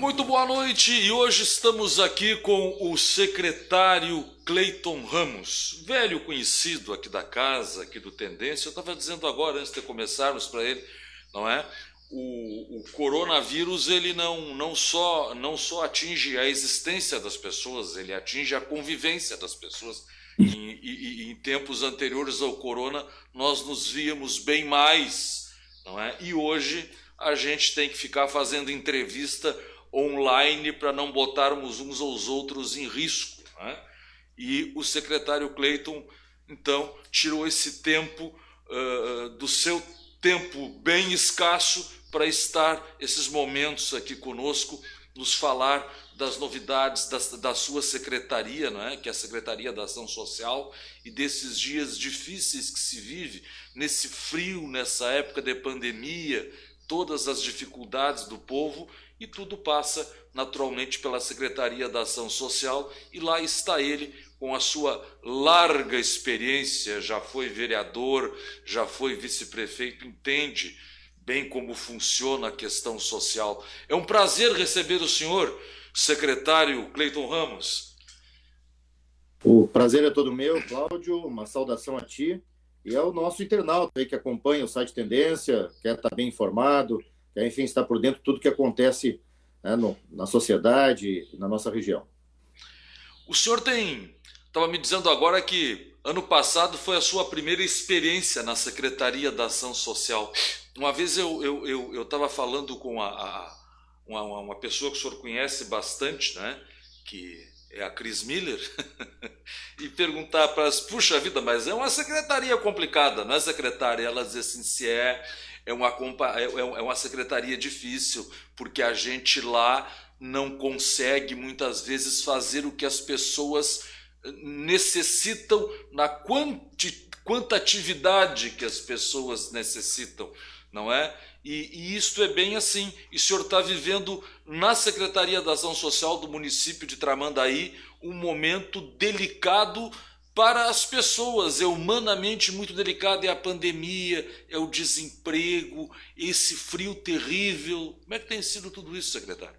Muito boa noite e hoje estamos aqui com o secretário Cleiton Ramos, velho conhecido aqui da casa, aqui do Tendência. Eu estava dizendo agora, antes de começarmos para ele, não é? O coronavírus ele não só atinge a existência das pessoas, ele atinge a convivência das pessoas. Em tempos anteriores ao corona, nós nos víamos bem mais, não é? E hoje a gente tem que ficar fazendo entrevista online para não botarmos uns aos outros em risco, né? E o secretário Cleiton, então, tirou esse tempo do seu tempo bem escasso para estar esses momentos aqui conosco, nos falar das novidades da sua secretaria, né? Que é a Secretaria da Ação Social, e desses dias difíceis que se vive, nesse frio, nessa época de pandemia, todas as dificuldades do povo, e tudo passa naturalmente pela Secretaria da Ação Social, e lá está ele com a sua larga experiência, já foi vereador, já foi vice-prefeito, entende bem como funciona a questão social. É um prazer receber o senhor, secretário Cleiton Ramos. O prazer é todo meu, Cláudio, uma saudação a ti e ao nosso internauta aí que acompanha o site Tendência, quer estar bem informado, quer, enfim, estar por dentro de tudo que acontece, né, na sociedade, na nossa região. O senhor estava me dizendo agora que ano passado foi a sua primeira experiência na Secretaria da Ação Social. Uma vez eu estava falando com uma pessoa que o senhor conhece bastante, né, que é a Cris Miller, e perguntar para elas, puxa vida, mas é uma secretaria complicada, não é, secretária? Ela diz assim, se é uma secretaria difícil, porque a gente lá não consegue muitas vezes fazer o que as pessoas necessitam na quantatividade que as pessoas necessitam, não é? E isto é bem assim. E o senhor está vivendo na Secretaria da Ação Social do município de Tramandaí um momento delicado para as pessoas, é humanamente muito delicado, é a pandemia, é o desemprego, esse frio terrível. Como é que tem sido tudo isso, secretário?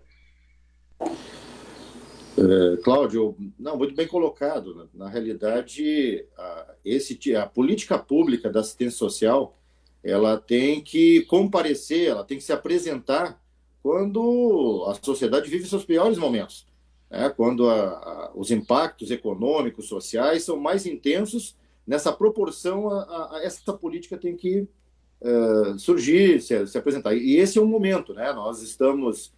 Cláudio, não, muito bem colocado. Na realidade, a política pública da assistência social, ela tem que comparecer, ela tem que se apresentar quando a sociedade vive seus piores momentos, né? Quando os impactos econômicos, sociais são mais intensos. Nessa proporção, essa política tem que surgir, se apresentar. E esse é um momento, né? Nós estamos...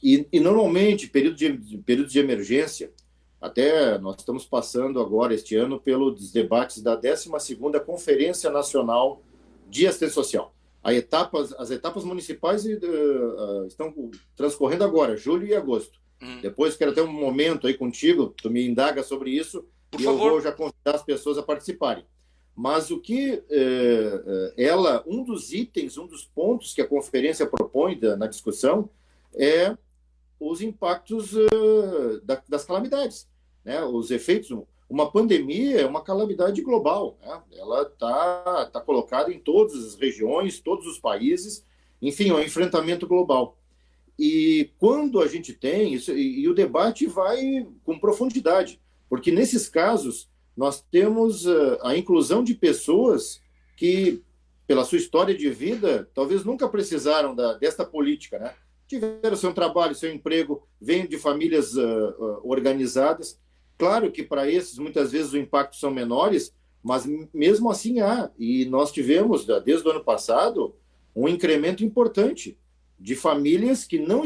E normalmente, períodos de emergência, até nós estamos passando agora, este ano, pelos debates da 12ª Conferência Nacional de Assistência Social. As etapas municipais estão transcorrendo agora, julho e agosto. Depois quero ter um momento aí contigo, tu me indaga sobre isso, por e favor. Eu vou já convidar as pessoas a participarem. Mas o que um dos itens, um dos pontos que a conferência propõe na discussão é os impactos das calamidades, né? Os efeitos. Uma pandemia é uma calamidade global, né? Ela tá colocada em todas as regiões, todos os países, enfim, é um enfrentamento global. E quando a gente tem isso, e o debate vai com profundidade, porque nesses casos nós temos a inclusão de pessoas que, pela sua história de vida, talvez nunca precisaram desta política, né? Tiveram seu trabalho, seu emprego, vêm de famílias organizadas. Claro que para esses, muitas vezes, os impactos são menores, mas mesmo assim há. E nós tivemos, desde o ano passado, um incremento importante de famílias que não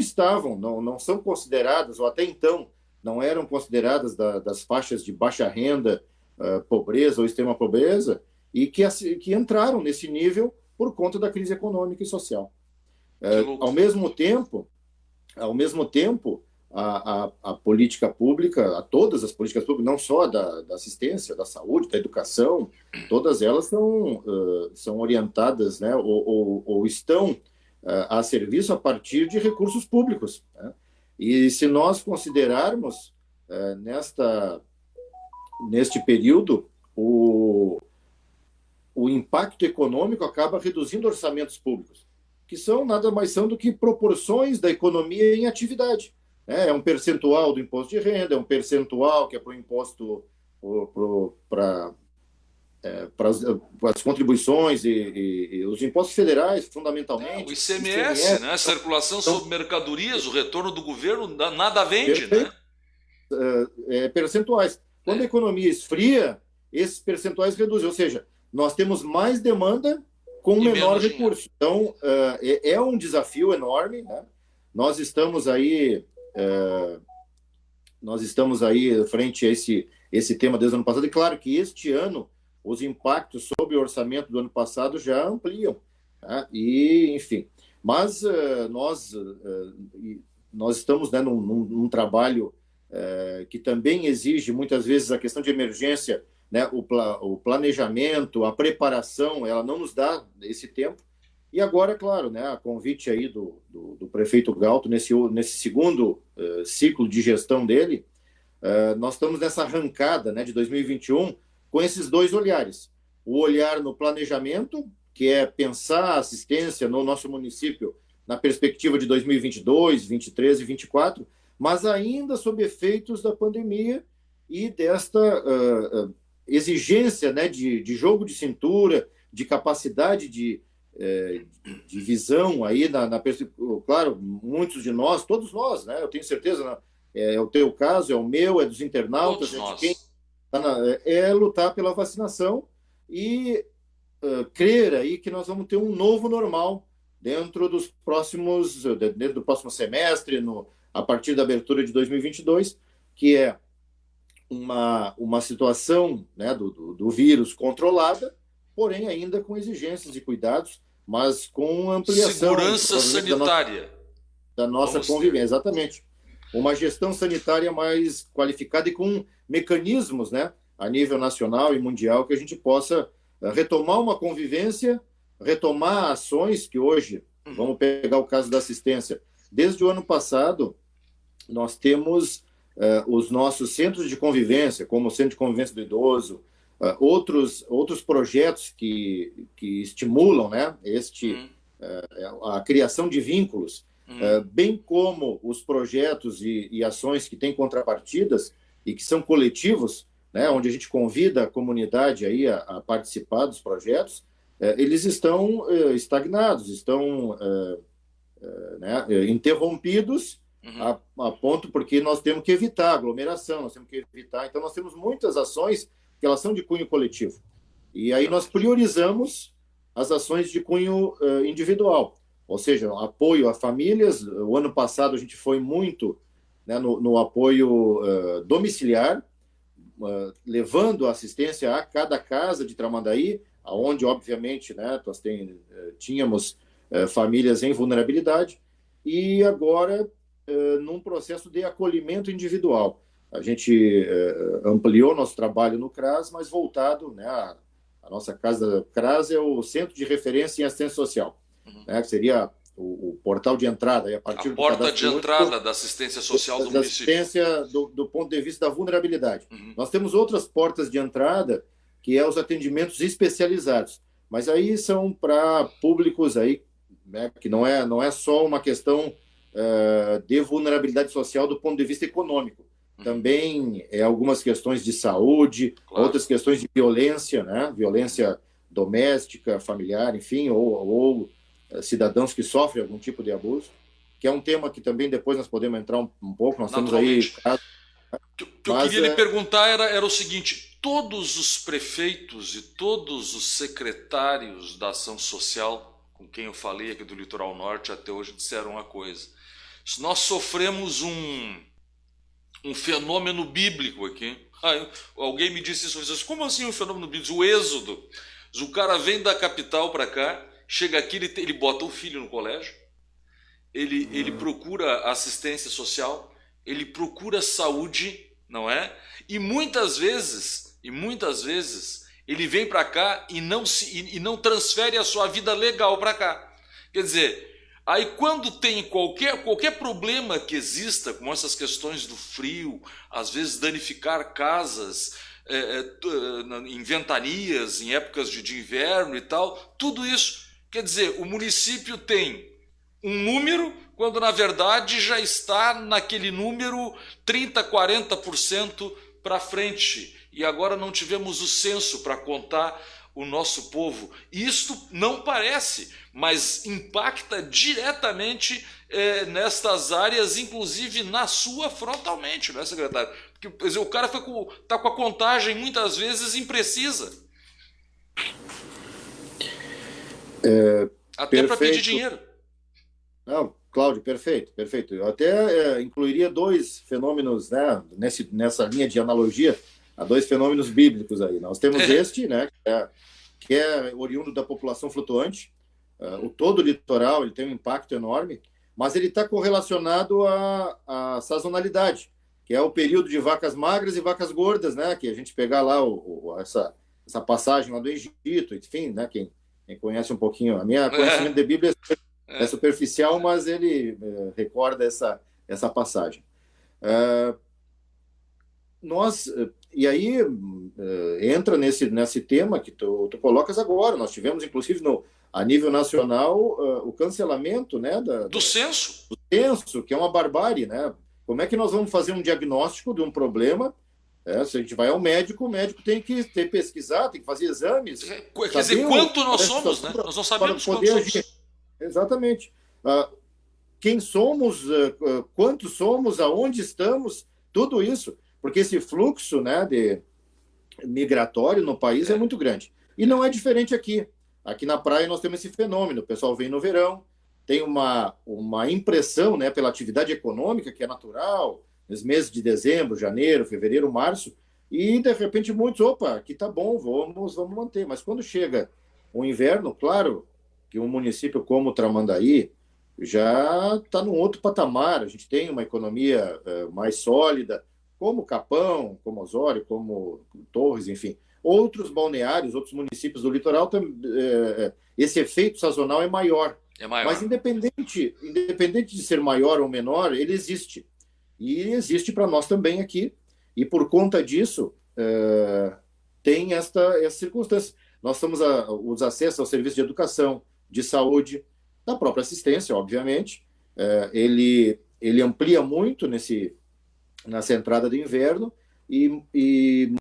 são consideradas, ou até então não eram consideradas das faixas de baixa renda, pobreza ou extrema pobreza, e que entraram nesse nível por conta da crise econômica e social. Ao mesmo tempo, a política pública, todas as políticas públicas, não só da assistência, da saúde, da educação, todas elas são orientadas, né, ou estão a serviço a partir de recursos públicos, né? E se nós considerarmos neste período, o impacto econômico acaba reduzindo orçamentos públicos, que são nada mais são do que proporções da economia em atividade. É um percentual do imposto de renda, é um percentual que é para o imposto, para as contribuições e os impostos federais, fundamentalmente. O ICMS, né? Circulação sobre mercadorias, o retorno do governo, nada vende, né? Percentuais. Quando a economia esfria, esses percentuais reduzem, ou seja, nós temos mais demanda com menor recurso. Então, é um desafio enorme, né? Nós estamos aí frente a esse tema desde o ano passado, e claro que este ano os impactos sobre o orçamento do ano passado já ampliam, né? E, enfim, mas nós estamos, né, num trabalho que também exige muitas vezes a questão de emergência, né? O planejamento, a preparação, ela não nos dá esse tempo. E agora, claro, né, a convite aí do prefeito Galto, nesse segundo ciclo de gestão dele, nós estamos nessa arrancada, né, de 2021 com esses dois olhares. O olhar no planejamento, que é pensar a assistência no nosso município na perspectiva de 2022, 2023 e 2024, mas ainda sob efeitos da pandemia e desta exigência, né, de jogo de cintura, de capacidade de visão aí claro, muitos de nós, todos nós, né? Eu tenho certeza, né? É o teu caso, é o meu, é dos internautas, todos de quem lutar pela vacinação e crer aí que nós vamos ter um novo normal dentro do próximo semestre, a partir da abertura de 2022, que é uma situação, né, do vírus controlada, porém ainda com exigências e cuidados, mas com ampliação. Segurança sanitária. Da nossa convivência, exatamente. Uma gestão sanitária mais qualificada e com mecanismos, né, a nível nacional e mundial, que a gente possa retomar uma convivência, retomar ações que hoje, vamos pegar o caso da assistência, desde o ano passado, nós temos os nossos centros de convivência, como o Centro de Convivência do Idoso, outros projetos que estimulam, né, a criação de vínculos, bem como os projetos e ações que têm contrapartidas e que são coletivos, né, onde a gente convida a comunidade aí a participar dos projetos, eles estão estagnados, estão interrompidos a ponto porque nós temos que evitar aglomeração, nós temos que evitar. Então, nós temos muitas ações que elas são de cunho coletivo. E aí nós priorizamos as ações de cunho individual, ou seja, apoio a famílias. O ano passado a gente foi muito, né, no apoio domiciliar, levando assistência a cada casa de Tramandaí, onde, obviamente, né, nós tínhamos famílias em vulnerabilidade, e agora num processo de acolhimento individual. A gente ampliou nosso trabalho no CRAS, mas voltado, né, a nossa casa CRAS é o Centro de Referência em Assistência Social, né, que seria o portal de entrada. A porta de entrada da assistência social do município. Da assistência do ponto de vista da vulnerabilidade. Nós temos outras portas de entrada, que é os atendimentos especializados. Mas aí são para públicos aí, né, que não é só uma questão de vulnerabilidade social do ponto de vista econômico. Também algumas questões de saúde, claro, outras questões de violência, né? Violência doméstica, familiar, enfim, ou cidadãos que sofrem algum tipo de abuso, que é um tema que também depois nós podemos entrar um pouco. Nós temos aí... O que eu queria lhe perguntar era o seguinte: todos os prefeitos e todos os secretários da ação social com quem eu falei aqui do Litoral Norte até hoje disseram uma coisa: nós sofremos um fenômeno bíblico aqui. Alguém me disse isso, como assim um fenômeno bíblico? O êxodo. O cara vem da capital para cá, chega aqui, ele bota o filho no colégio, ele procura assistência social, ele procura saúde, não é? E muitas vezes ele vem para cá e não transfere a sua vida legal para cá. Quer dizer, aí quando tem qualquer problema que exista, como essas questões do frio, às vezes danificar casas em ventanias, em épocas de inverno e tal, tudo isso Quer dizer, o município tem um número, quando na verdade já está naquele número 30, 40% para frente. E agora não tivemos o censo para contar o nosso povo. Isto não parece, mas impacta diretamente nestas áreas, inclusive na sua frontalmente, não é, secretário? Porque quer dizer, o cara está com a contagem muitas vezes imprecisa. Até para pedir dinheiro. Não, Cláudio, perfeito, perfeito. Eu até incluiria dois fenômenos, né, nessa linha de analogia, a dois fenômenos bíblicos aí. Nós temos este, né, que é oriundo da população flutuante. O todo litoral ele tem um impacto enorme, mas ele está correlacionado à sazonalidade, que é o período de vacas magras e vacas gordas, né, que a gente pegar lá essa passagem lá do Egito, enfim, né, quem conhece um pouquinho, a minha conhecimento de Bíblia é superficial, mas ele recorda essa passagem. E aí entra nesse tema que tu colocas agora. Nós tivemos, inclusive, a nível nacional, o cancelamento, né, do censo. Do censo, que é uma barbárie, né? Como é que nós vamos fazer um diagnóstico de um problema? Se a gente vai ao médico, o médico tem que pesquisar, tem que fazer exames. Quer dizer, quanto nós somos, né? Nós não sabemos quantos somos. Exatamente. Quem somos, quantos somos, aonde estamos, tudo isso. Porque esse fluxo, né, migratório no país é muito grande. E não é diferente aqui. Aqui na praia nós temos esse fenômeno. O pessoal vem no verão, tem uma impressão, né, pela atividade econômica, que é natural, nos meses de dezembro, janeiro, fevereiro, março, e de repente muitos, aqui tá bom, vamos manter. Mas quando chega o inverno, claro que um município como Tramandaí já está num outro patamar. A gente tem uma economia mais sólida, como Capão, como Osório, como Torres, enfim. Outros balneários, outros municípios do litoral, esse efeito sazonal é maior. Mas independente de ser maior ou menor, ele existe. E existe para nós também aqui. E por conta disso, tem essa circunstância. Nós temos os acessos ao serviço de educação, de saúde, da própria assistência, obviamente. Ele amplia muito nessa entrada de inverno e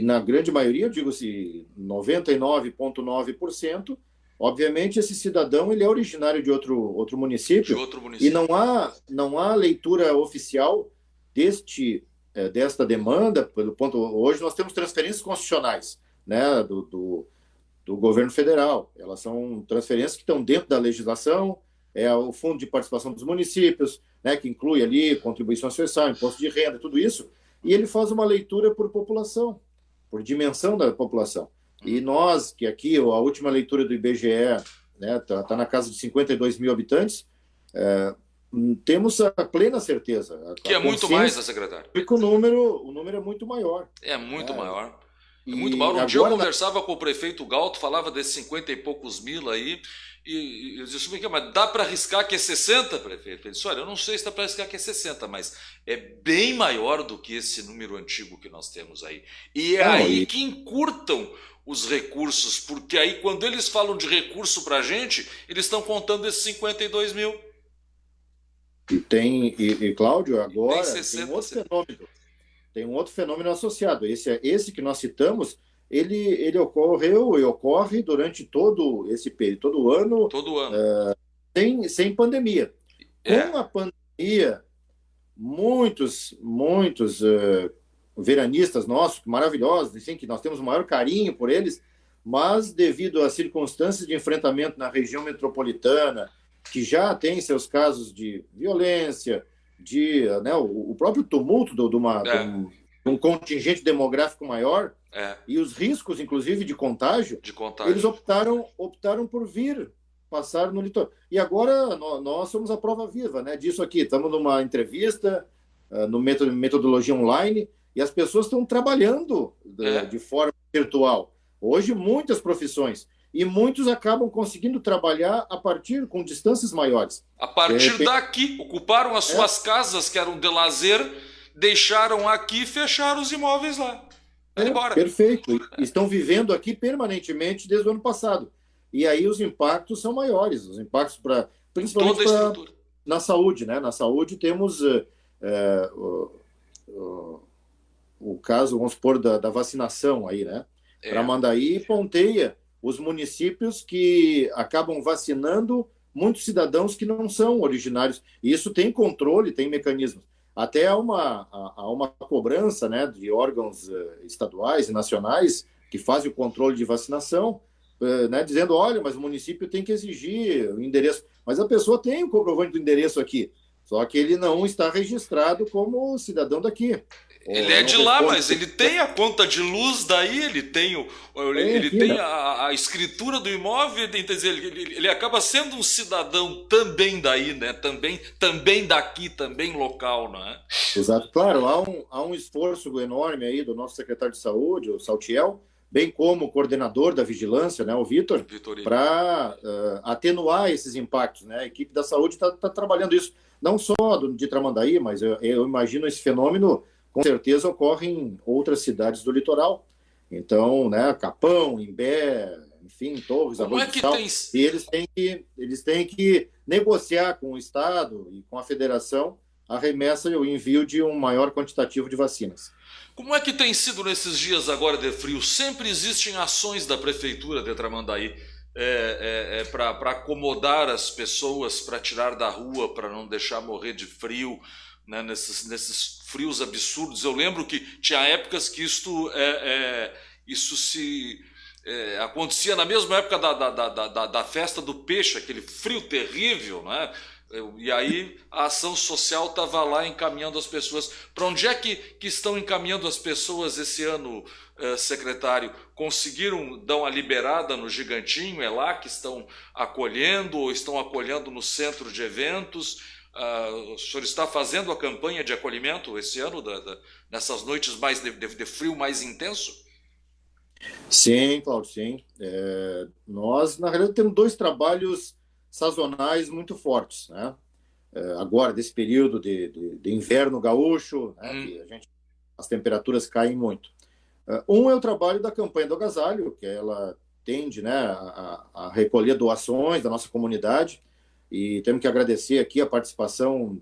na grande maioria, eu digo-se 99,9%, obviamente esse cidadão ele é originário de outro município, e não há leitura oficial desta demanda. Pelo ponto, hoje nós temos transferências constitucionais, né, do governo federal. Elas são transferências que estão dentro da legislação, o Fundo de Participação dos Municípios, né, que inclui ali contribuição social, imposto de renda, tudo isso, e ele faz uma leitura por população, por dimensão da população. E nós, que aqui, a última leitura do IBGE, né, tá na casa de 52 mil habitantes, temos a plena certeza. Que é muito mais, né, secretário? Porque o número é muito maior. É muito maior. É muito maior. Um dia eu conversava com o prefeito Galto, falava desses 50 e poucos mil aí, e eu disse, mas dá para arriscar que é 60, prefeito? Ele disse, olha, eu não sei se dá para arriscar que é 60, mas é bem maior do que esse número antigo que nós temos aí. E é aí que encurtam os recursos, porque aí quando eles falam de recurso para a gente, eles estão contando esses 52 mil. E Cláudio, agora tem um outro fenômeno associado. Esse que nós citamos, ele ocorreu e ocorre durante todo esse período, todo ano. Sem pandemia. Com a pandemia, muitos veranistas nossos, maravilhosos, assim, que nós temos o maior carinho por eles, mas devido às circunstâncias de enfrentamento na região metropolitana, que já tem seus casos de violência, né, o próprio tumulto de um contingente demográfico maior, e os riscos, inclusive, de contágio. Eles optaram por vir passar no litoral. E agora nós somos a prova viva, né, disso aqui. Estamos numa entrevista, no metodologia online, e as pessoas estão trabalhando de forma virtual. Hoje, muitas profissões. E muitos acabam conseguindo trabalhar com distâncias maiores. A partir daqui, ocuparam as suas casas, que eram de lazer, deixaram aqui e fecharam os imóveis lá. Embora. Perfeito. Estão vivendo aqui permanentemente desde o ano passado. e aí os impactos são maiores, os impactos principalmente Toda a estrutura. na saúde, né? Na saúde temos o caso, vamos supor, da vacinação aí, né? Tramandaí ponteia os municípios que acabam vacinando muitos cidadãos que não são originários. E isso tem controle, tem mecanismos. Até há uma cobrança, né, de órgãos estaduais e nacionais que fazem o controle de vacinação, né, dizendo, olha, mas o município tem que exigir o endereço. Mas a pessoa tem o comprovante do endereço aqui, só que ele não está registrado como cidadão daqui. Ele é de lá, mas ele tem a conta de luz daí, ele tem, ele tem a escritura do imóvel, ele acaba sendo um cidadão também daí, né? Também daqui, também local, né? Exato. Claro, há um esforço enorme aí do nosso secretário de saúde, o Saltiel, bem como o coordenador da vigilância, né, o Vitor, para atenuar esses impactos, né? A equipe da saúde está trabalhando isso, não só de Tramandaí, mas eu imagino esse fenômeno com certeza ocorre em outras cidades do litoral. Então, né, Capão, Imbé, enfim, Torres, Arroio do Sal, e eles têm que negociar com o Estado e com a Federação a remessa e o envio de um maior quantitativo de vacinas. Como é que tem sido nesses dias agora de frio? Sempre existem ações da Prefeitura de Tramandaí para acomodar as pessoas, para tirar da rua, para não deixar morrer de frio, né, nesses frios absurdos. Eu lembro que tinha épocas que isso acontecia na mesma época da festa do peixe, aquele frio terrível, né? E aí a ação social estava lá encaminhando as pessoas. Para onde é que estão encaminhando as pessoas esse ano, secretário? Conseguiram dar uma liberada no Gigantinho? É lá que estão acolhendo ou estão acolhendo no centro de eventos? O senhor está fazendo a campanha de acolhimento esse ano, nessas noites mais de frio mais intenso? Sim, Claudio, sim. Nós, na realidade, temos dois trabalhos sazonais muito fortes, né? Agora, desse período de inverno gaúcho, né, que as temperaturas caem muito. Um é o trabalho da campanha do agasalho, que ela tende, né, a recolher doações da nossa comunidade, e temos que agradecer aqui a participação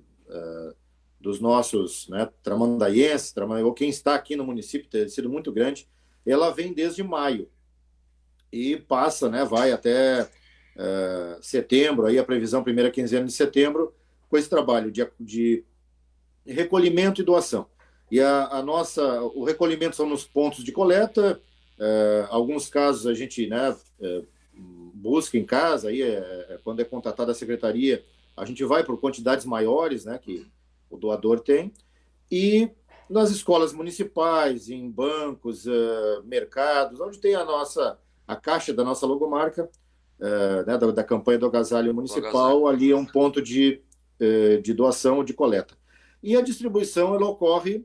dos nossos, né, tramandaienses, ou quem está aqui no município, tem sido muito grande. Ela vem desde maio e passa, né, vai até setembro, aí a previsão, primeira quinzena de setembro, com esse trabalho de recolhimento e doação. E o recolhimento são nos pontos de coleta, alguns casos a gente, né, busca em casa, aí quando é contatada a secretaria, a gente vai por quantidades maiores, né, que o doador tem, e nas escolas municipais, em bancos, mercados, onde tem a caixa da nossa logomarca, né, da campanha do agasalho municipal, ali é um ponto de doação, de coleta. E a distribuição ela ocorre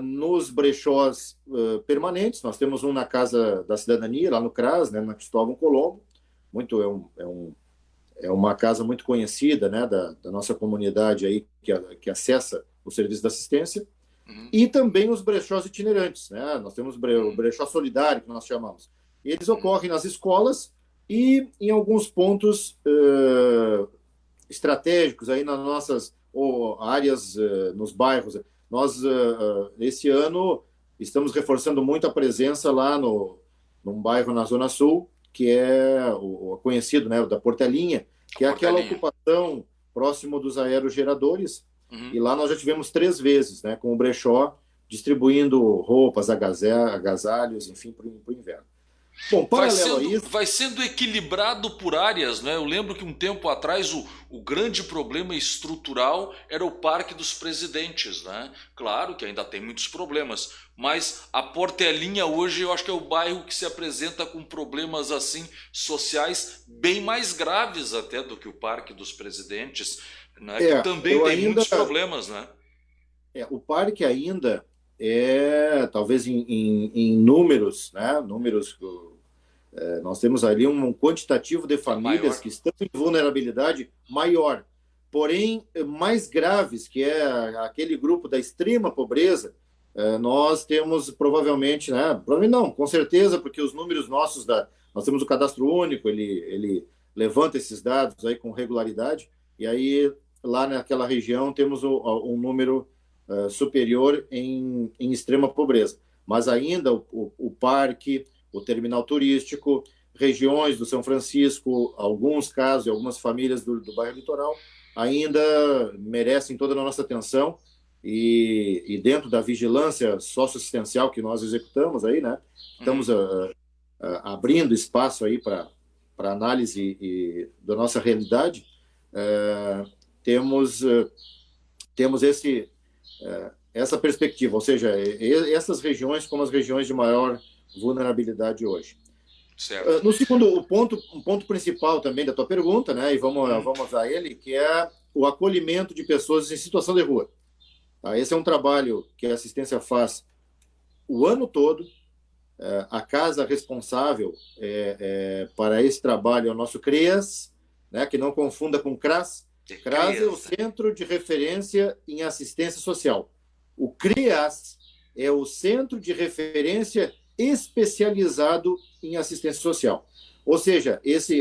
nos brechós permanentes. Nós temos um na Casa da Cidadania, lá no CRAS, né, na Cristóvão Colombo. É uma casa muito conhecida, né, da nossa comunidade aí, que acessa o serviço de assistência. E também os brechós itinerantes, né? Nós temos o brechó solidário, que nós chamamos. Eles ocorrem nas escolas e em alguns pontos estratégicos aí nas nossas áreas, nos bairros. Nós, esse ano, estamos reforçando muito a presença lá num bairro na Zona Sul, que é o conhecido, né, da Portelinha, que é aquela ocupação próximo dos aerogeradores. E lá nós já tivemos 3 vezes, né, com o brechó distribuindo roupas, agasalhos, enfim, para o inverno. Bom, vai sendo equilibrado por áreas, né? Eu lembro que um tempo atrás o grande problema estrutural era o Parque dos Presidentes, né? Claro que ainda tem muitos problemas, mas a Portelinha hoje eu acho que é o bairro que se apresenta com problemas assim sociais bem mais graves até do que o Parque dos Presidentes, né? Que também tem muitos problemas, né? O parque ainda talvez em números, né? Nós temos ali um quantitativo de famílias que estão em vulnerabilidade maior, porém mais graves, que é aquele grupo da extrema pobreza. Nós temos provavelmente, né? Provavelmente não, com certeza, porque os números nossos Nós temos o cadastro único, ele levanta esses dados aí com regularidade, e aí lá naquela região temos um número superior em extrema pobreza. Mas ainda o parque, o terminal turístico, regiões do São Francisco, alguns casos, algumas famílias do bairro Litoral, ainda merecem toda a nossa atenção e dentro da vigilância socioassistencial que nós executamos aí, né? Estamos abrindo espaço aí para análise da nossa realidade. Temos essa perspectiva, ou seja, essas regiões como as regiões de maior vulnerabilidade hoje. Certo. No segundo, um ponto principal também da tua pergunta, né, e vamos a ele, que é o acolhimento de pessoas em situação de rua. Tá? Esse é um trabalho que a assistência faz o ano todo. A casa responsável para esse trabalho é o nosso CREAS, né, que não confunda com CRAS. CRAS é o Centro de Referência em Assistência Social. O CREAS é o Centro de Referência especializado em assistência social. Ou seja, esse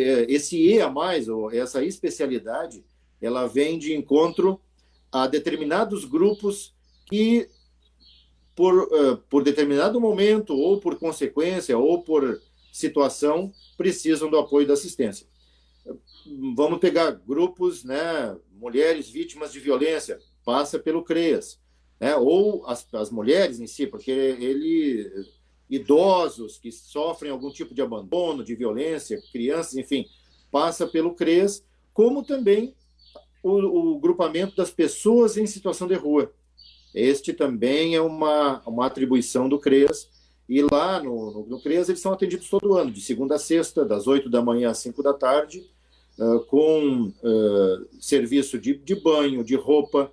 E a mais, ou essa especialidade, ela vem de encontro a determinados grupos que, por determinado momento, ou por consequência, ou por situação, precisam do apoio da assistência. Vamos pegar grupos, né, mulheres vítimas de violência, passa pelo CREAS, né, ou as mulheres em si, porque idosos que sofrem algum tipo de abandono, de violência, crianças, enfim, passa pelo CREAS, como também o grupamento das pessoas em situação de rua. Este também é uma atribuição do CREAS, e lá no CREAS eles são atendidos todo ano, de segunda a sexta, das 8 da manhã às 5 da tarde, com serviço de banho, de roupa,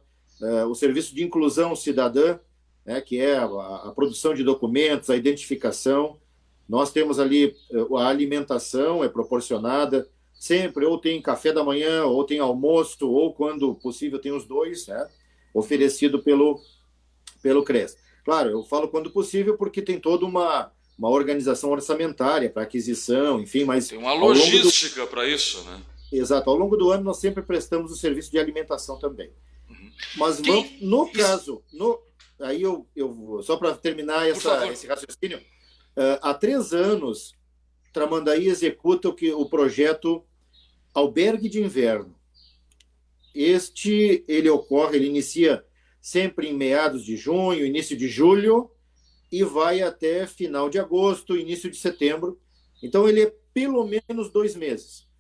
o serviço de inclusão cidadã, né, que é a produção de documentos, a identificação. Nós temos ali a alimentação é proporcionada sempre, ou tem café da manhã, ou tem almoço, ou quando possível tem os dois, né, oferecido pelo CREAS. Claro, eu falo quando possível porque tem toda uma organização orçamentária para aquisição, enfim, mas... Tem uma logística para isso, né? Exato, ao longo do ano nós sempre prestamos o serviço de alimentação também. Mas no caso, aí eu só para terminar esse raciocínio, há 3 anos, Tramandaí executa o projeto Albergue de Inverno. Ele inicia sempre em meados de junho, início de julho, e vai até final de agosto, início de setembro. Então, ele é pelo menos 2 meses.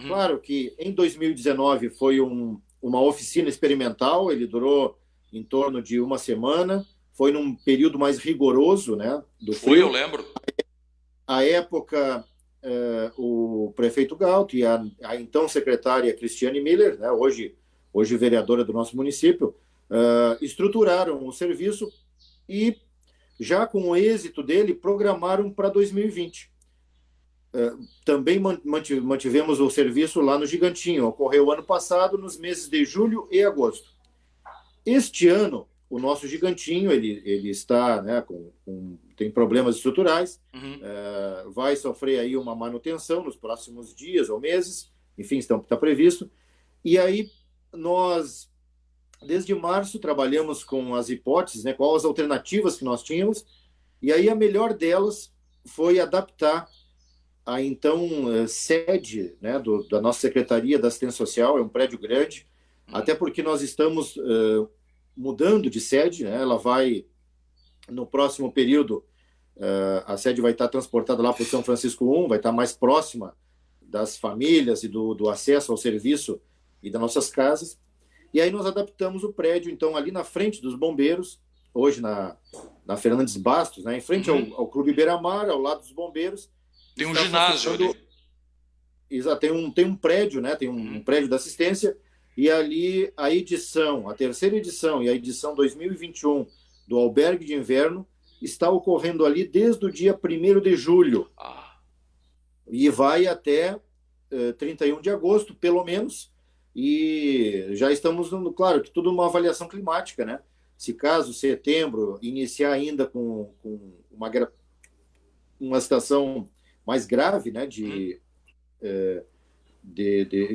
Claro que em 2019 foi uma oficina experimental, ele durou em torno de 1 semana, foi num período mais rigoroso, né, do frio. Foi, eu lembro. À época, o prefeito Gauto e a então secretária Cristiane Miller, né, hoje vereadora do nosso município, estruturaram o serviço e, já com o êxito dele, programaram para 2020. Também mantivemos o serviço lá no Gigantinho. Ocorreu ano passado, nos meses de julho e agosto. Este ano, o nosso Gigantinho, ele está, né, tem problemas estruturais, vai sofrer aí uma manutenção nos próximos dias ou meses, enfim, está previsto. E aí, nós, desde março, trabalhamos com as hipóteses, né, quais as alternativas que nós tínhamos, e aí a melhor delas foi adaptar a então sede, né, da nossa Secretaria da Assistência Social, é um prédio grande, até porque nós estamos mudando de sede, né, ela vai, no próximo período, a sede vai estar transportada lá para o São Francisco 1, vai estar mais próxima das famílias e do acesso ao serviço e das nossas casas, e aí nós adaptamos o prédio, então, ali na frente dos bombeiros, hoje na Fernandes Bastos, né, em frente ao Clube Beira-Mar, ao lado dos bombeiros. Tem um ginásio ali. Exato, tem um prédio, né? Tem um prédio da assistência, e ali a terceira edição e a edição 2021 do Albergue de Inverno está ocorrendo ali desde o dia 1º de julho. E vai até 31 de agosto, pelo menos, e já estamos, claro, que tudo uma avaliação climática, né? Se caso setembro iniciar ainda com uma situação mais grave, né, de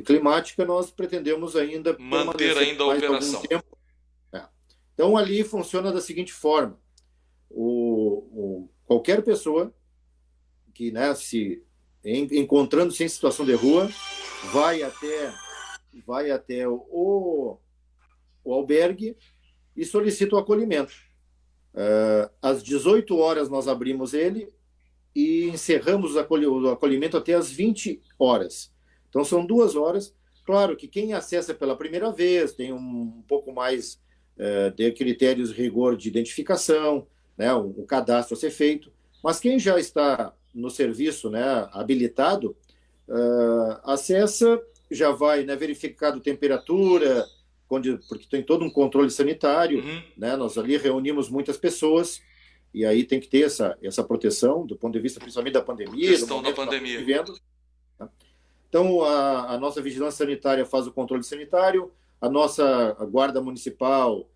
climática, nós pretendemos ainda manter permanecer ainda a mais operação. algum tempo. Então, ali funciona da seguinte forma: qualquer pessoa que, né, se encontrando-se em situação de rua, vai até o albergue e solicita o acolhimento. Às 18 horas nós abrimos ele e encerramos o acolhimento até às 20 horas. Então são 2 horas. Claro que quem acessa pela primeira vez tem um pouco mais de critérios de rigor de identificação, né, o cadastro a ser feito, mas quem já está no serviço, né, habilitado, acessa, já vai, né, verificado temperatura, porque tem todo um controle sanitário, né, nós ali reunimos muitas pessoas, e aí tem que ter essa proteção, do ponto de vista principalmente da pandemia. Questão da pandemia. Vivendo, né? Então, a nossa vigilância sanitária faz o controle sanitário, a nossa guarda municipal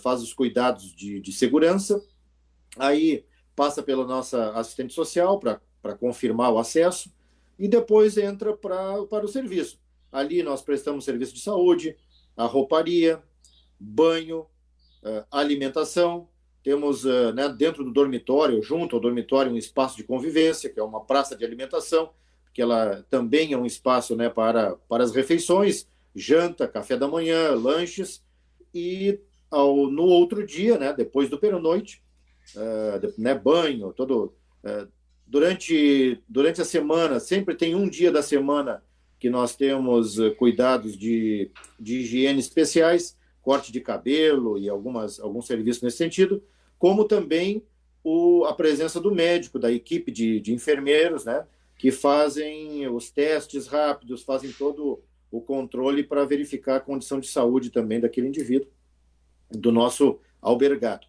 faz os cuidados de segurança, aí passa pela nossa assistente social para confirmar o acesso, e depois entra para o serviço. Ali nós prestamos serviço de saúde, a rouparia, banho, alimentação. Temos, né, dentro do dormitório, junto ao dormitório, um espaço de convivência, que é uma praça de alimentação, que ela também é um espaço, né, para as refeições, janta, café da manhã, lanches, e no outro dia, né, depois do pernoite, né, banho, durante a semana, sempre tem um dia da semana que nós temos cuidados de higiene especiais, corte de cabelo e alguns serviços nesse sentido, como também a presença do médico, da equipe de enfermeiros, né, que fazem os testes rápidos, fazem todo o controle para verificar a condição de saúde também daquele indivíduo, do nosso albergado.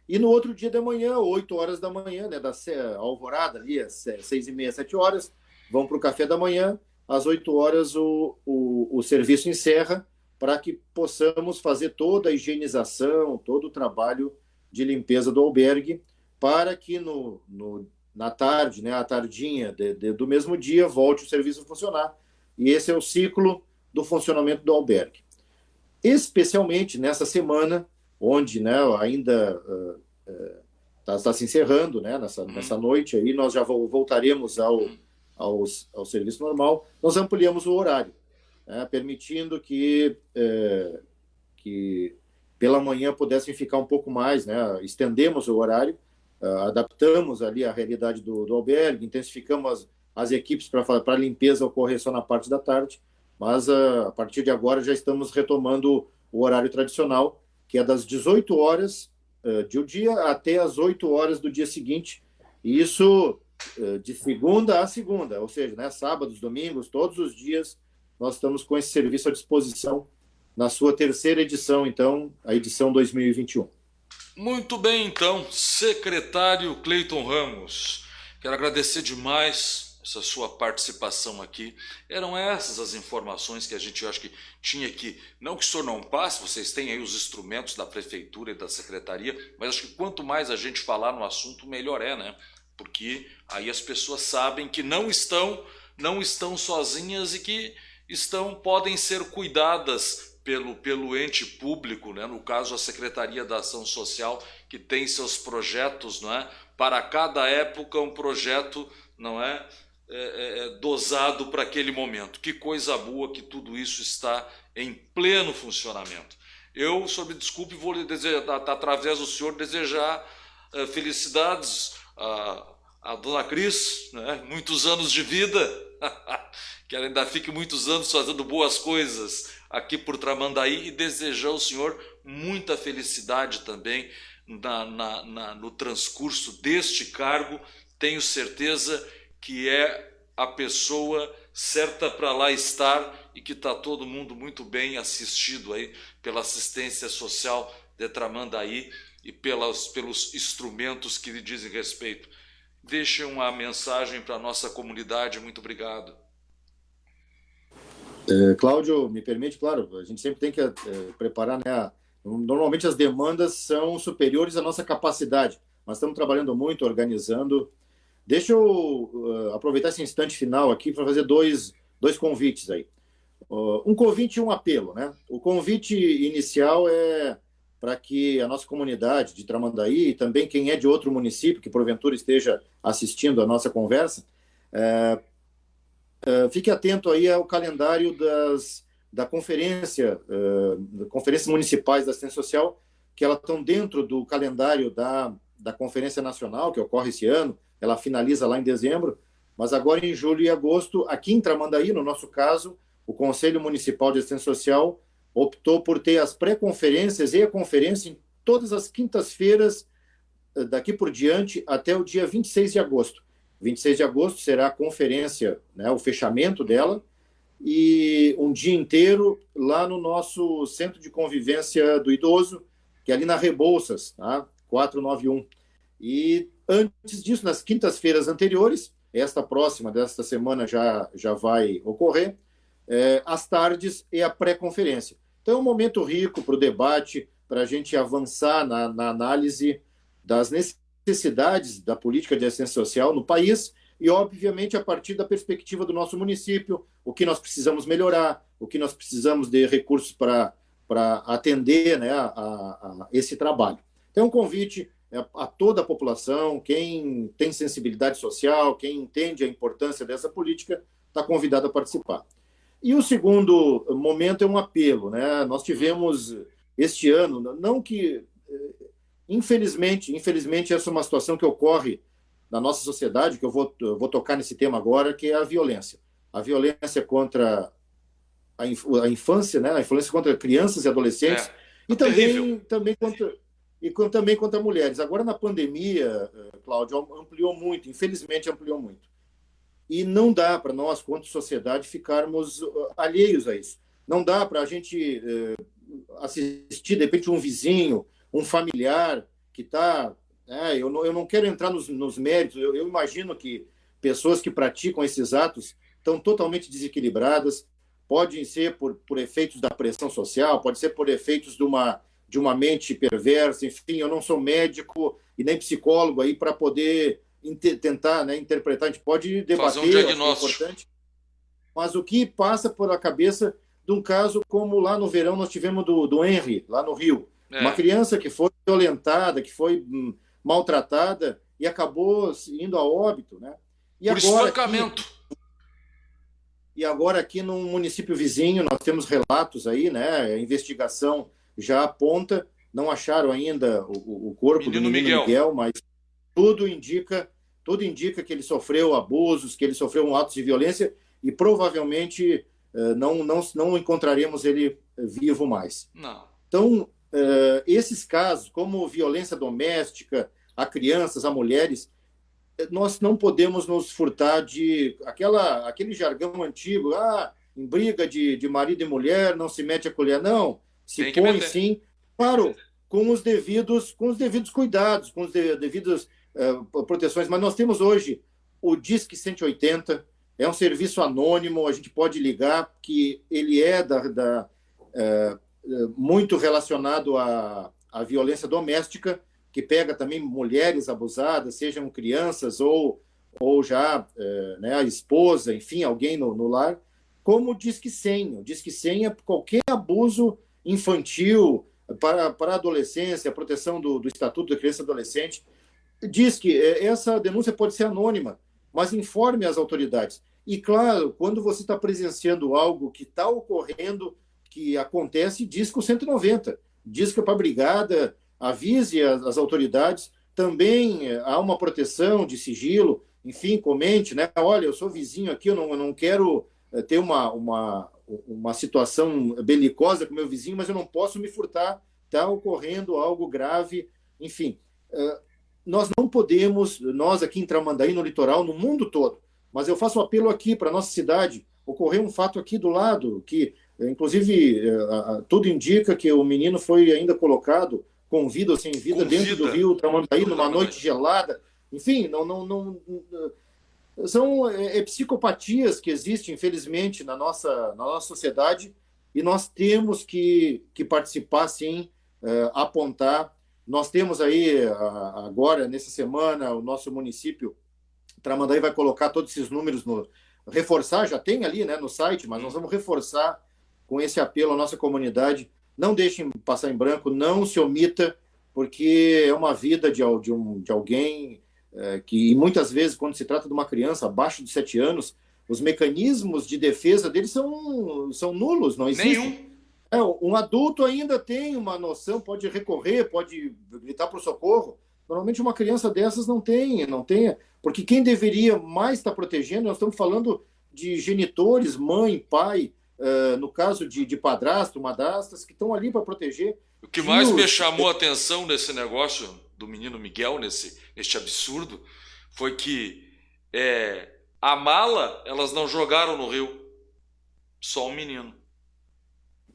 E no outro dia da manhã, 8 horas da manhã, né, da alvorada ali, às 6h30, 7 horas, vão para o café da manhã, às 8 horas o serviço encerra, para que possamos fazer toda a higienização, todo o trabalho de limpeza do albergue, para que na tarde, né, à tardinha do mesmo dia, volte o serviço a funcionar. E esse é o ciclo do funcionamento do albergue. Especialmente nessa semana, onde, né, ainda está se encerrando, né, nessa noite, aí nós já voltaremos ao serviço normal, nós ampliamos o horário, permitindo que pela manhã pudessem ficar um pouco mais, né? Estendemos o horário, adaptamos ali a realidade do albergue, intensificamos as equipes para a limpeza ocorrer só na parte da tarde, mas a partir de agora já estamos retomando o horário tradicional, que é das 18 horas de um dia até as 8 horas do dia seguinte, e isso de segunda a segunda, ou seja, né, sábados, domingos, todos os dias, nós estamos com esse serviço à disposição na sua terceira edição, então, a edição 2021. Muito bem, então, secretário Cleiton Ramos, quero agradecer demais essa sua participação aqui. Eram essas as informações que a gente, eu acho que tinha que, não que o senhor não passe, vocês têm aí os instrumentos da prefeitura e da secretaria, mas acho que quanto mais a gente falar no assunto, melhor é, né? Porque aí as pessoas sabem que não estão sozinhas e que podem ser cuidadas pelo ente público, né? No caso a Secretaria da Ação Social, que tem seus projetos, não é? Para cada época um projeto, não é? Dosado para aquele momento. Que coisa boa que tudo isso está em pleno funcionamento. Eu, sob desculpe, vou lhe desejar, através do senhor, desejar felicidades a dona Cris, né? Muitos anos de vida, que ela ainda fique muitos anos fazendo boas coisas aqui por Tramandaí, e desejar ao senhor muita felicidade também no transcurso deste cargo. Tenho certeza que é a pessoa certa para lá estar e que está todo mundo muito bem assistido aí pela assistência social de Tramandaí e pelos instrumentos que lhe dizem respeito. Deixe uma mensagem para a nossa comunidade. Muito obrigado. Cláudio, me permite, claro, a gente sempre tem que preparar, né? Normalmente as demandas são superiores à nossa capacidade, mas estamos trabalhando muito, organizando. Deixa eu aproveitar esse instante final aqui para fazer dois convites aí. Um convite e um apelo, né? O convite inicial é para que a nossa comunidade de Tramandaí e também quem é de outro município que porventura esteja assistindo a nossa conversa, fique atento aí ao calendário da conferência, conferências municipais da assistência social, que elas estão dentro do calendário da Conferência Nacional, que ocorre esse ano, ela finaliza lá em dezembro, mas agora em julho e agosto, aqui em Tramandaí, no nosso caso, o Conselho Municipal de Assistência Social optou por ter as pré-conferências e a conferência em todas as quintas-feiras, daqui por diante, até o dia 26 de agosto. 26 de agosto será a conferência, né, o fechamento dela, e um dia inteiro lá no nosso Centro de Convivência do Idoso, que é ali na Rebouças, tá? 491. E antes disso, nas quintas-feiras anteriores, esta próxima desta semana já vai ocorrer, às tardes e a pré-conferência. Então é um momento rico para o debate, para a gente avançar na análise das necessidades da política de assistência social no país e, obviamente, a partir da perspectiva do nosso município, o que nós precisamos melhorar, o que nós precisamos de recursos para atender, né, a esse trabalho. Então, um convite a toda a população, quem tem sensibilidade social, quem entende a importância dessa política, está convidado a participar. E o segundo momento é um apelo, né? Nós tivemos este ano, não que, infelizmente, essa é uma situação que ocorre na nossa sociedade, que eu vou tocar nesse tema agora, que é a violência. A violência contra a infância, né? A violência contra crianças e adolescentes, e também contra mulheres. Agora, na pandemia, Cláudio, ampliou muito, infelizmente ampliou muito. E não dá para nós, quanto sociedade, ficarmos alheios a isso. Não dá para a gente assistir, de repente, um vizinho, um familiar que está... eu não quero entrar nos méritos, eu imagino que pessoas que praticam esses atos estão totalmente desequilibradas, podem ser por efeitos da pressão social, pode ser por efeitos de uma mente perversa, enfim, eu não sou médico e nem psicólogo aí para poder tentar, né, interpretar, a gente pode debater, fazer um diagnóstico. Acho que é importante, mas o que passa por a cabeça de um caso como lá no verão nós tivemos do Henry, lá no Rio, uma criança que foi violentada, que foi maltratada e acabou indo a óbito, né? E por espancamento. E agora aqui no município vizinho nós temos relatos aí, né? A investigação já aponta, não acharam ainda o corpo do menino Miguel, mas tudo indica que ele sofreu abusos, que ele sofreu atos de violência e provavelmente não encontraremos ele vivo mais. Não. Então, esses casos, como violência doméstica a crianças, a mulheres, nós não podemos nos furtar de aquele jargão antigo, em briga de marido e mulher não se mete a colher, não, se põe sim, claro, com os devidos cuidados, com os devidos proteções, mas nós temos hoje o Disque 180, é um serviço anônimo, a gente pode ligar, que ele é muito relacionado à violência doméstica, que pega também mulheres abusadas, sejam crianças ou já né, a esposa, enfim, alguém no lar, como o Disque 100. O Disque 100 é qualquer abuso infantil para a adolescência, a proteção do Estatuto da Criança e Adolescente. Diz que essa denúncia pode ser anônima, mas informe as autoridades. E, claro, quando você está presenciando algo que está ocorrendo, que acontece, diz que o 190. Diz que para a brigada, avise as autoridades. Também há uma proteção de sigilo, enfim, comente, né? Olha, eu sou vizinho aqui, eu não quero ter uma situação belicosa com meu vizinho, mas eu não posso me furtar, está ocorrendo algo grave, enfim. Nós não podemos, nós aqui em Tramandaí, no litoral, no mundo todo, mas eu faço um apelo aqui para a nossa cidade, ocorreu um fato aqui do lado, que inclusive tudo indica que o menino foi ainda colocado com vida ou sem vida dentro do rio Tramandaí, numa noite gelada, enfim, são psicopatias que existem, infelizmente, na nossa sociedade, e nós temos que participar, sim, apontar. Nós temos aí, agora, nessa semana, o nosso município Tramandaí vai colocar todos esses números, reforçar, já tem ali, né, no site, mas nós vamos reforçar com esse apelo à nossa comunidade. Não deixem passar em branco, não se omita, porque é uma vida de alguém que muitas vezes, quando se trata de uma criança abaixo de 7 anos, os mecanismos de defesa deles são nulos, não existem. Um adulto ainda tem uma noção, pode recorrer, pode gritar para o socorro. Normalmente uma criança dessas não tem, porque quem deveria mais estar protegendo, nós estamos falando de genitores, mãe, pai, no caso de padrasto, madrastas, que estão ali para proteger. O que mais me chamou a atenção nesse negócio do menino Miguel, neste absurdo, foi que a mala elas não jogaram no rio, só um menino.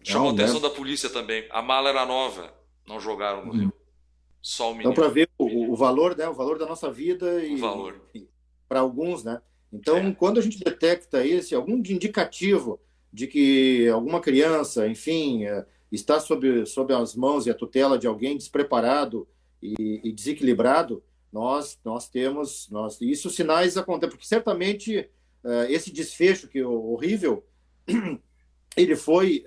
Chamou a atenção da polícia também. A mala era nova, não jogaram no rio, só um menino. Então, para ver o valor, né, o valor da nossa vida e para alguns, né? Então, quando a gente detecta algum indicativo de que alguma criança, enfim, está sob as mãos e a tutela de alguém despreparado e desequilibrado, nós temos... Isso sinais acontecem, porque certamente esse desfecho que é horrível, ele foi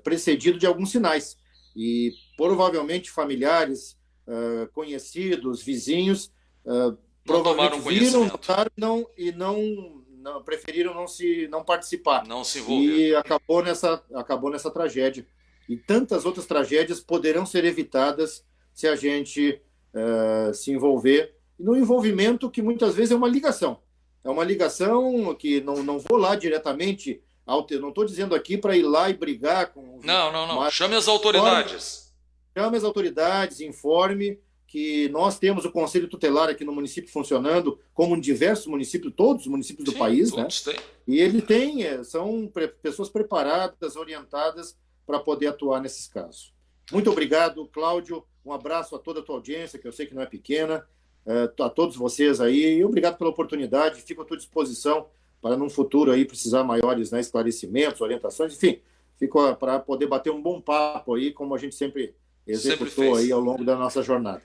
precedido de alguns sinais. E provavelmente familiares, conhecidos, vizinhos, provavelmente viram, notaram e não preferiram não participar. Não se envolver. E acabou nessa tragédia. E tantas outras tragédias poderão ser evitadas se a gente se envolver. E no envolvimento que muitas vezes é uma ligação. É uma ligação que não vou lá diretamente... Não estou dizendo aqui para ir lá e brigar com... Não. Chame as autoridades. Chame as autoridades, informe que nós temos o Conselho Tutelar aqui no município funcionando, como em diversos municípios, todos os municípios do país, né? Têm. E ele são pessoas preparadas, orientadas para poder atuar nesses casos. Muito obrigado, Cláudio. Um abraço a toda a tua audiência, que eu sei que não é pequena, a todos vocês aí. E obrigado pela oportunidade. Fico à tua disposição para, num futuro, aí precisar maiores, né, esclarecimentos, orientações, enfim, fico para poder bater um bom papo aí, como a gente sempre executou aí ao longo da nossa jornada.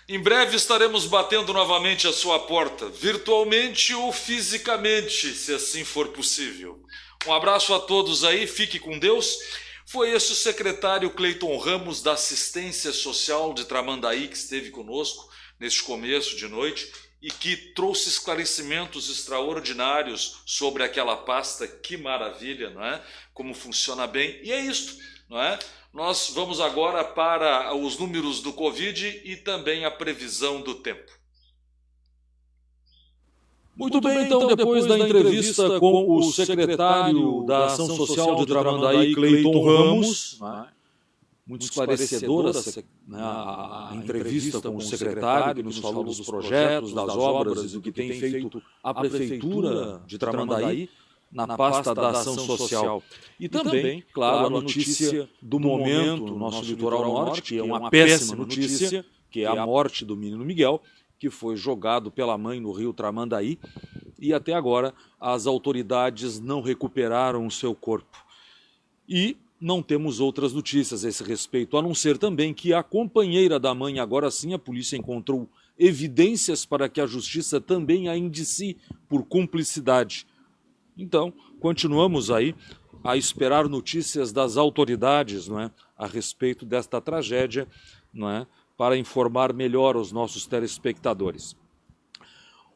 Em breve estaremos batendo novamente a sua porta, virtualmente ou fisicamente, se assim for possível. Um abraço a todos aí, fique com Deus. Foi esse o secretário Cleiton Ramos, da Assistência Social de Tramandaí, que esteve conosco neste começo de noite e que trouxe esclarecimentos extraordinários sobre aquela pasta. Que maravilha, não é? Como funciona bem. E é isto, não é? Nós vamos agora para os números do Covid e também a previsão do tempo. Muito bem, então, depois da entrevista com o secretário da Ação Social de Tramandaí, Cleiton Ramos, muito esclarecedora a entrevista com o secretário, que nos falou dos projetos, das obras e do que tem feito a Prefeitura de Tramandaí na pasta da Ação Social. E também, claro, a notícia do momento no nosso litoral norte, que é uma péssima notícia, que é a morte do menino Miguel, que foi jogado pela mãe no rio Tramandaí, e até agora as autoridades não recuperaram o seu corpo. E não temos outras notícias a esse respeito, a não ser também que a companheira da mãe, agora sim a polícia encontrou evidências para que a justiça também a indicie por cumplicidade. Então, continuamos aí a esperar notícias das autoridades, não é, a respeito desta tragédia, não é, para informar melhor os nossos telespectadores.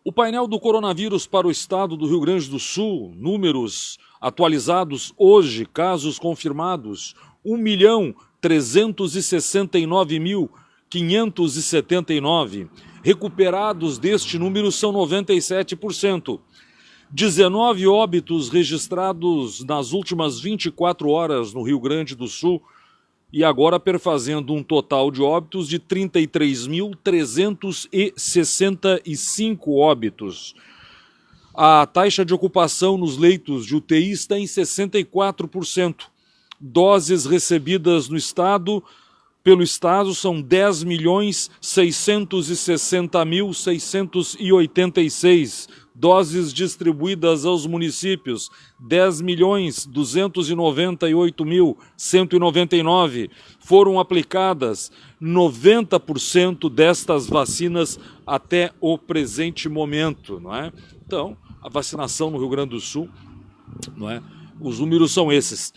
O painel do coronavírus para o estado do Rio Grande do Sul, números atualizados hoje, casos confirmados, 1.369.579. Recuperados deste número são 97%. 19 óbitos registrados nas últimas 24 horas no Rio Grande do Sul e agora perfazendo um total de óbitos de 33.365 óbitos. A taxa de ocupação nos leitos de UTI está em 64%. Doses recebidas no estado, pelo estado, são 10.660.686 Doses distribuídas aos municípios, 10.298.199. Foram aplicadas 90% destas vacinas até o presente momento, não é? Então, a vacinação no Rio Grande do Sul, não é? Os números são esses.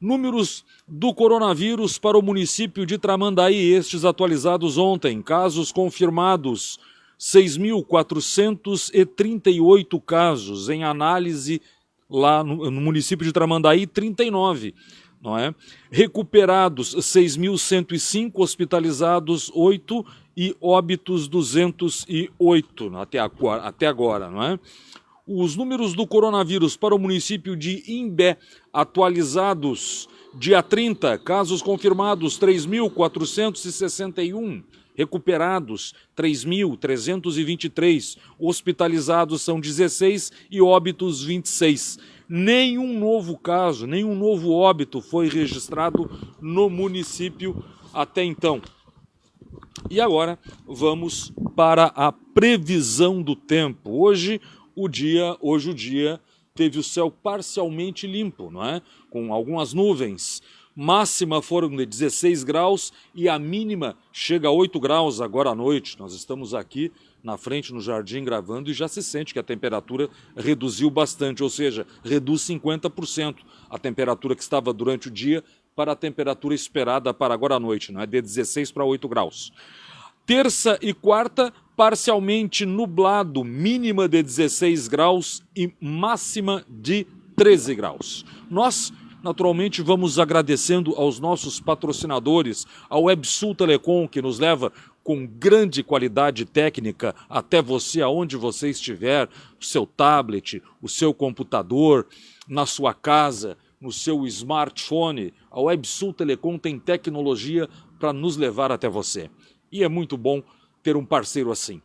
Números do coronavírus para o município de Tramandaí, estes atualizados ontem. Casos confirmados, 6.438 casos. Em análise lá no município de Tramandaí, 39. Não é? Recuperados, 6.105, hospitalizados, 8 e óbitos, 208 até agora, não é? Os números do coronavírus para o município de Imbé, atualizados, dia 30, casos confirmados 3.461, recuperados 3.323, hospitalizados são 16 e óbitos 26. Nenhum novo caso, nenhum novo óbito foi registrado no município até então. E agora vamos para a previsão do tempo. Hoje o dia teve o céu parcialmente limpo, não é? Com algumas nuvens. Máxima foram de 16 graus e a mínima chega a 8 graus agora à noite. Nós estamos aqui na frente no jardim gravando e já se sente que a temperatura reduziu bastante, ou seja, reduz 50% a temperatura que estava durante o dia para a temperatura esperada para agora à noite, não é? De 16 para 8 graus. Terça e quarta, parcialmente nublado, mínima de 16 graus e máxima de 13 graus. Nós, naturalmente, vamos agradecendo aos nossos patrocinadores, ao WebSul Telecom, que nos leva com grande qualidade técnica até você, aonde você estiver, o seu tablet, o seu computador, na sua casa, no seu smartphone. A WebSul Telecom tem tecnologia para nos levar até você. E é muito bom ter um parceiro assim.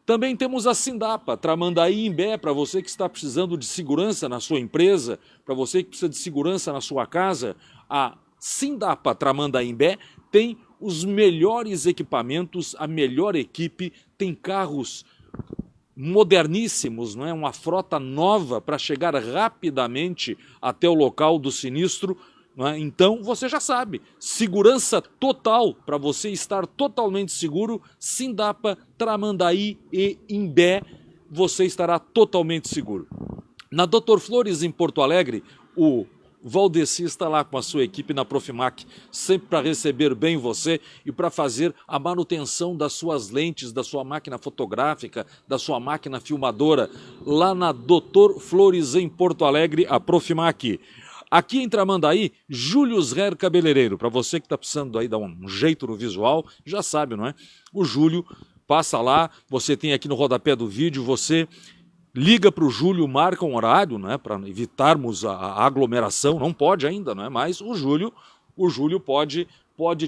Também temos a Sindapa, Tramandaí Imbé, para você que está precisando de segurança na sua empresa, para você que precisa de segurança na sua casa. A Sindapa Tramandaí Imbé tem os melhores equipamentos, a melhor equipe, tem carros moderníssimos, não é? Uma frota nova para chegar rapidamente até o local do sinistro. Então, você já sabe, segurança total, para você estar totalmente seguro, Sindapa, Tramandaí e Imbé, você estará totalmente seguro. Na Dr. Flores, em Porto Alegre, o Valdeci está lá com a sua equipe na Profimac, sempre para receber bem você e para fazer a manutenção das suas lentes, da sua máquina fotográfica, da sua máquina filmadora, lá na Dr. Flores, em Porto Alegre, a Profimac. Aqui em Tramandaí, Július Hair Cabeleireiro. Para você que está precisando aí dar um jeito no visual, já sabe, não é? O Júlio passa lá, você tem aqui no rodapé do vídeo, você liga para o Júlio, marca um horário, né, para evitarmos a aglomeração. Não pode ainda, não é? Mas o Júlio pode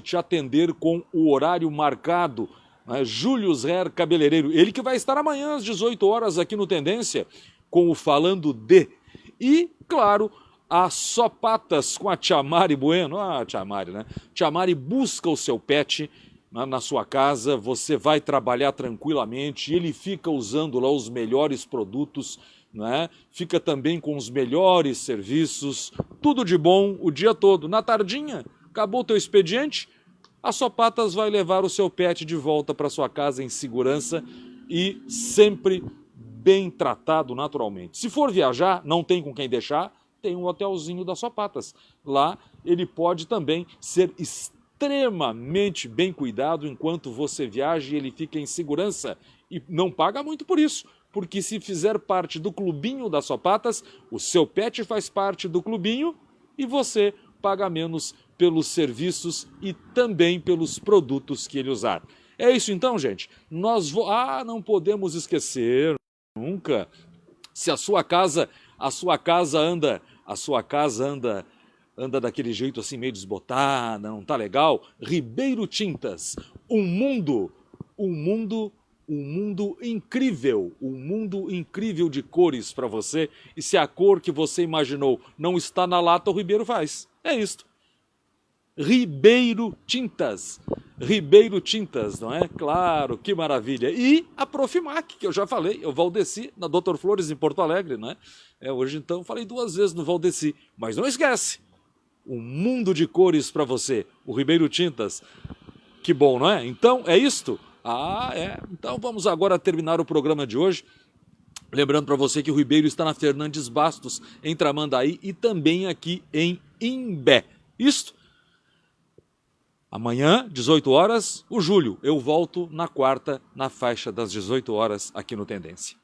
te atender com o horário marcado. Né? Július Hair Cabeleireiro. Ele que vai estar amanhã às 18 horas aqui no Tendência com o Falando de. E, claro, a Só Patas com a Tia Mari Bueno. Ah, Tia Mari, né? Tia Mari busca o seu pet na sua casa, você vai trabalhar tranquilamente, ele fica usando lá os melhores produtos, né? Fica também com os melhores serviços, tudo de bom o dia todo. Na tardinha, acabou o teu expediente, a Só Patas vai levar o seu pet de volta para sua casa em segurança e sempre bem tratado naturalmente. Se for viajar, não tem com quem deixar, tem um hotelzinho da Só Patas. Lá ele pode também ser extremamente bem cuidado enquanto você viaja e ele fica em segurança. E não paga muito por isso, porque se fizer parte do clubinho da Só Patas, o seu pet faz parte do clubinho e você paga menos pelos serviços e também pelos produtos que ele usar. É isso então, gente. Não podemos esquecer nunca, se a sua casa anda daquele jeito assim meio desbotada, não tá legal, Ribeiro Tintas, um mundo incrível, um mundo incrível de cores para você. E se a cor que você imaginou não está na lata, o Ribeiro faz. É isto. Ribeiro Tintas. Ribeiro Tintas, não é? Claro, que maravilha. E a Profimac, que eu já falei, o Valdeci, na Doutor Flores, em Porto Alegre, não é? Hoje, então, falei 2 vezes no Valdeci. Mas não esquece, um mundo de cores para você, o Ribeiro Tintas. Que bom, não é? Então, é isto? Então, vamos agora terminar o programa de hoje. Lembrando para você que o Ribeiro está na Fernandes Bastos, em Tramandaí, e também aqui em Imbé. Isto? Amanhã, 18 horas, o Júlio. Eu volto na quarta, na faixa das 18 horas, aqui no Tendência.